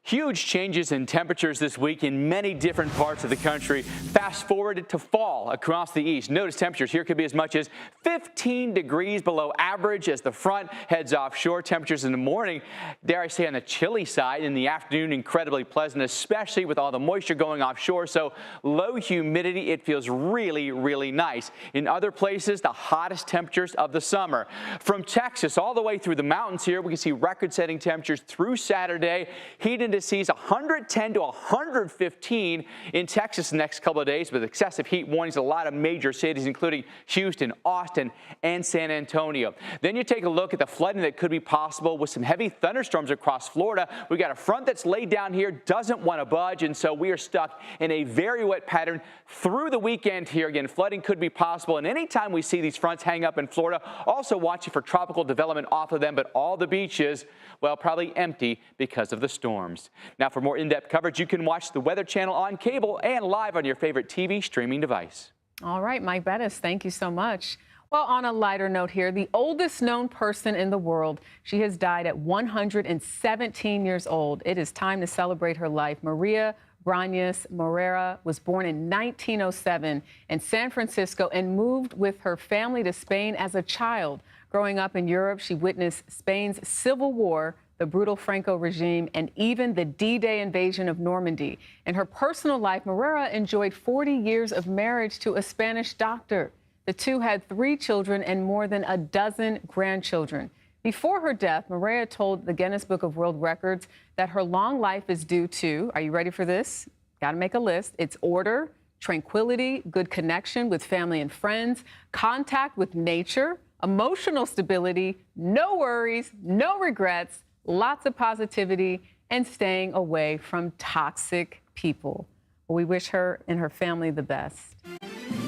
Huge changes in temperatures this week in many different parts of the country. Fast forward to fall across the east. Notice temperatures here could be as much as 15 degrees below average as the front heads offshore. Temperatures in the morning, dare I say, on the chilly side. In the afternoon, incredibly pleasant, especially with all the moisture going offshore. So low humidity, it feels really, really nice. In other places, the hottest temperatures of the summer. From Texas all the way through the mountains here, we can see record-setting temperatures through Saturday. Heat indices 110 to 115 in Texas the next couple of days with excessive heat warnings in a lot of major cities, including Houston, Austin, and San Antonio. Then you take a look at the flooding that could be possible with some heavy thunderstorms across Florida. We've got a front that's laid down here, doesn't want to budge, and so we are stuck in a very wet pattern through the weekend here. Again, flooding could be possible, and anytime we see these fronts hang up in Florida, also watching for tropical development off of them, but all the beaches, well, probably empty because of the storms. Now, for more in-depth coverage, you can watch the Weather Channel on cable and live on your favorite TV streaming device. All right, Mike Bettis, thank you so much. Well, on a lighter note here, the oldest known person in the world, she has died at 117 years old. It is time to celebrate her life. Maria Brañas Morera was born in 1907 in San Francisco and moved with her family to Spain as a child. Growing up in Europe, she witnessed Spain's civil war, the brutal Franco regime, and even the D-Day invasion of Normandy. In her personal life, Morera enjoyed 40 years of marriage to a Spanish doctor. The two had 3 children and more than a dozen grandchildren. Before her death, Morera told the Guinness Book of World Records that her long life is due to, are you ready for this? Got to make a list. It's order, tranquility, good connection with family and friends, contact with nature, emotional stability, no worries, no regrets, lots of positivity, and staying away from toxic people. We wish her and her family the best.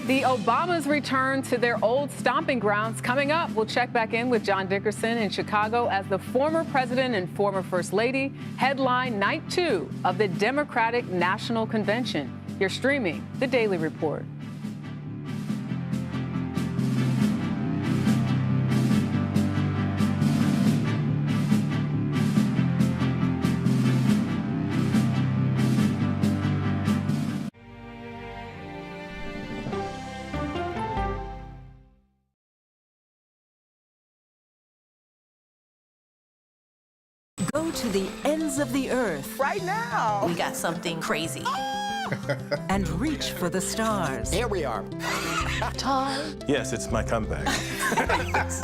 The Obamas return to their old stomping grounds. Coming up, we'll check back in with John Dickerson in Chicago as the former president and former first lady headline night 2 of the Democratic National Convention. You're streaming The Daily Report. Go to the ends of the earth. Right now. We got something crazy. And reach for the stars. Here we are. Time. Yes, it's my comeback.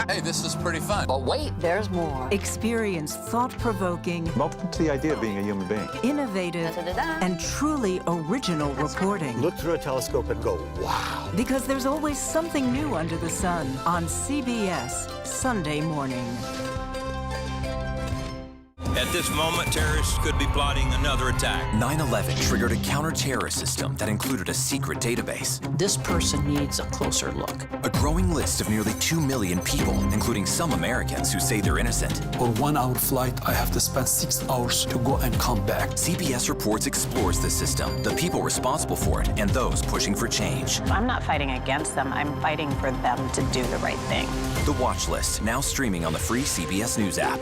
Hey, this is pretty fun. But wait, there's more. Experience thought-provoking. Welcome to the idea of being a human being. Innovative and truly original reporting. Look through a telescope and go, wow. Because there's always something new under the sun on CBS Sunday morning. At this moment, terrorists could be plotting another attack. 9/11 triggered a counter-terrorist system that included a secret database. This person needs a closer look. A growing list of nearly 2 million people, including some Americans who say they're innocent. For 1 hour flight, I have to spend 6 hours to go and come back. CBS Reports explores the system, the people responsible for it, and those pushing for change. I'm not fighting against them. I'm fighting for them to do the right thing. The Watch List, now streaming on the free CBS News app.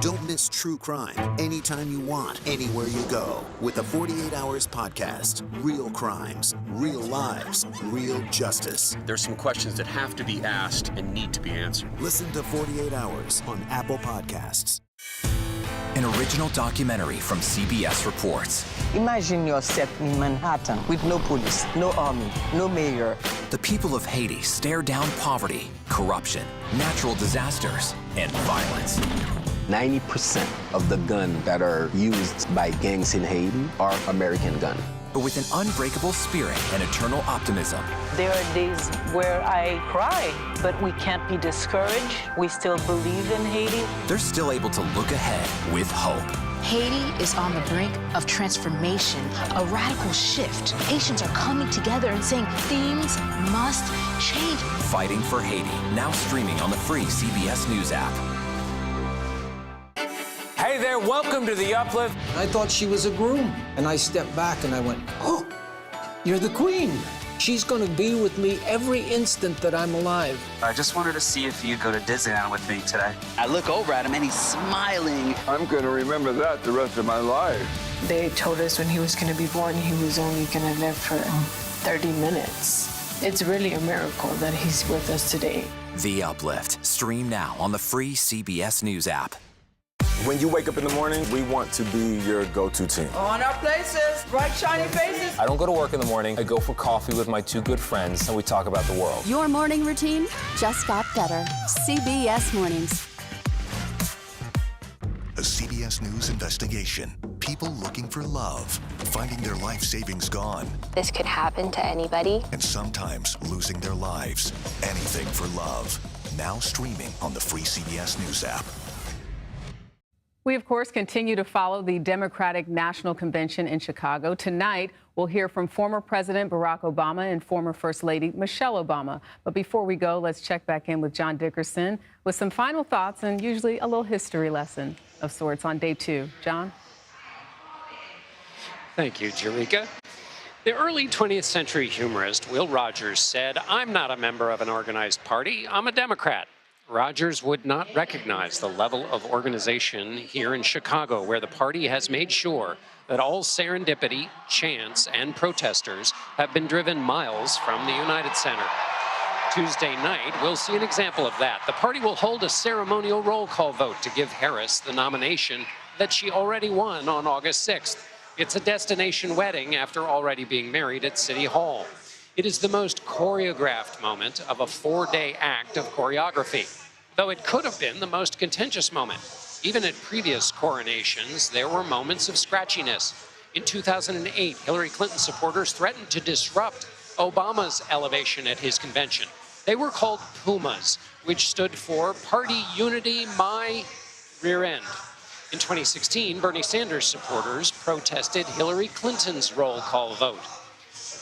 Don't miss true crime anytime you want, anywhere you go. With the 48 Hours podcast. Real crimes, real lives, real justice. There's some questions that have to be asked and need to be answered. Listen to 48 Hours on Apple Podcasts. An original documentary from CBS Reports. Imagine yourself in Manhattan with no police, no army, no mayor. The people of Haiti stare down poverty, corruption, natural disasters, and violence. 90% of the guns that are used by gangs in Haiti are American guns. But with an unbreakable spirit and eternal optimism. There are days where I cry, but we can't be discouraged. We still believe in Haiti. They're still able to look ahead with hope. Haiti is on the brink of transformation, a radical shift. Nations are coming together and saying things must change. Fighting for Haiti, now streaming on the free CBS News app. Hey there, welcome to The Uplift. I thought she was a groom, and I stepped back and I went, oh, you're the queen. She's going to be with me every instant that I'm alive. I just wanted to see if you'd go to Disneyland with me today. I look over at him and he's smiling. I'm going to remember that the rest of my life. They told us when he was going to be born, he was only going to live for 30 minutes. It's really a miracle that he's with us today. The Uplift. Stream now on the free CBS News app. When you wake up in the morning, we want to be your go-to team. On our places, bright, shiny faces. I don't go to work in the morning. I go for coffee with my 2 good friends, and we talk about the world. Your morning routine just got better. CBS Mornings. A CBS News investigation. People looking for love, finding their life savings gone. This could happen to anybody. And sometimes losing their lives. Anything for love. Now streaming on the free CBS News app. We, of course, continue to follow the Democratic National Convention in Chicago. Tonight, we'll hear from former President Barack Obama and former First Lady Michelle Obama. But before we go, let's check back in with John Dickerson with some final thoughts and usually a little history lesson of sorts on day 2. John? Thank you, Jerika. The early 20th century humorist Will Rogers said, "I'm not a member of an organized party, I'm a Democrat." Rogers would not recognize the level of organization here in Chicago, where the party has made sure that all serendipity, chance, and protesters have been driven miles from the United Center. Tuesday night, we'll see an example of that. The party will hold a ceremonial roll call vote to give Harris the nomination that she already won on August 6th. It's a destination wedding after already being married at City Hall. It is the most choreographed moment of a 4-day act of choreography, though it could have been the most contentious moment. Even at previous coronations, there were moments of scratchiness. In 2008, Hillary Clinton supporters threatened to disrupt Obama's elevation at his convention. They were called Pumas, which stood for Party Unity My Rear End. In 2016, Bernie Sanders supporters protested Hillary Clinton's roll call vote.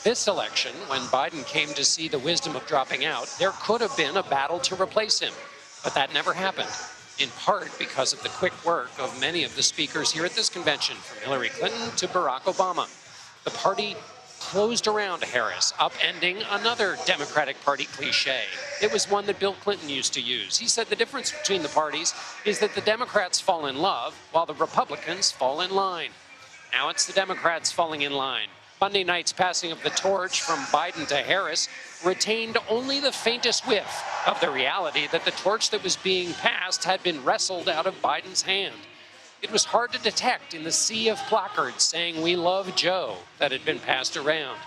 This election, when Biden came to see the wisdom of dropping out, there could have been a battle to replace him. But that never happened, in part because of the quick work of many of the speakers here at this convention, from Hillary Clinton to Barack Obama. The party closed around Harris, upending another Democratic Party cliche. It was one that Bill Clinton used to use. He said the difference between the parties is that the Democrats fall in love while the Republicans fall in line. Now it's the Democrats falling in line. Monday night's passing of the torch from Biden to Harris retained only the faintest whiff of the reality that the torch that was being passed had been wrestled out of Biden's hand. It was hard to detect in the sea of placards saying "We love Joe" that had been passed around.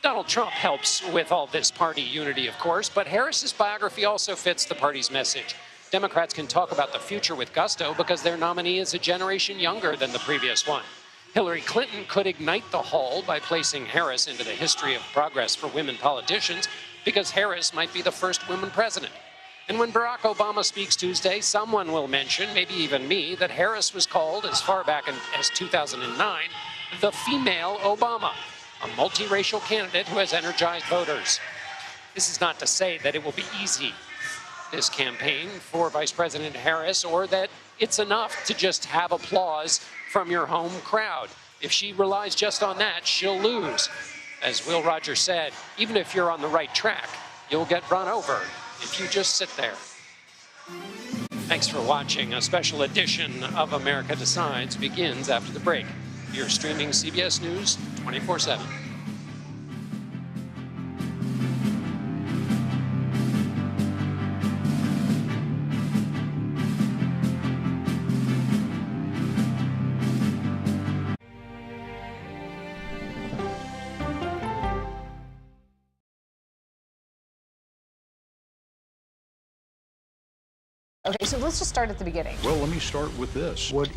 Donald Trump helps with all this party unity, of course, but Harris's biography also fits the party's message. Democrats can talk about the future with gusto because their nominee is a generation younger than the previous one. Hillary Clinton could ignite the hall by placing Harris into the history of progress for women politicians because Harris might be the first woman president. And when Barack Obama speaks Tuesday, someone will mention, maybe even me, that Harris was called, as far back as 2009, the female Obama, a multiracial candidate who has energized voters. This is not to say that it will be easy, this campaign for Vice President Harris, or that it's enough to just have applause from your home crowd. If she relies just on that, she'll lose. As Will Rogers said, even if you're on the right track, you'll get run over if you just sit there. Thanks for watching. A special edition of America Decides begins after the break. You're streaming CBS News 24/7. Okay, so let's just start at the beginning. Well, let me start with this. What is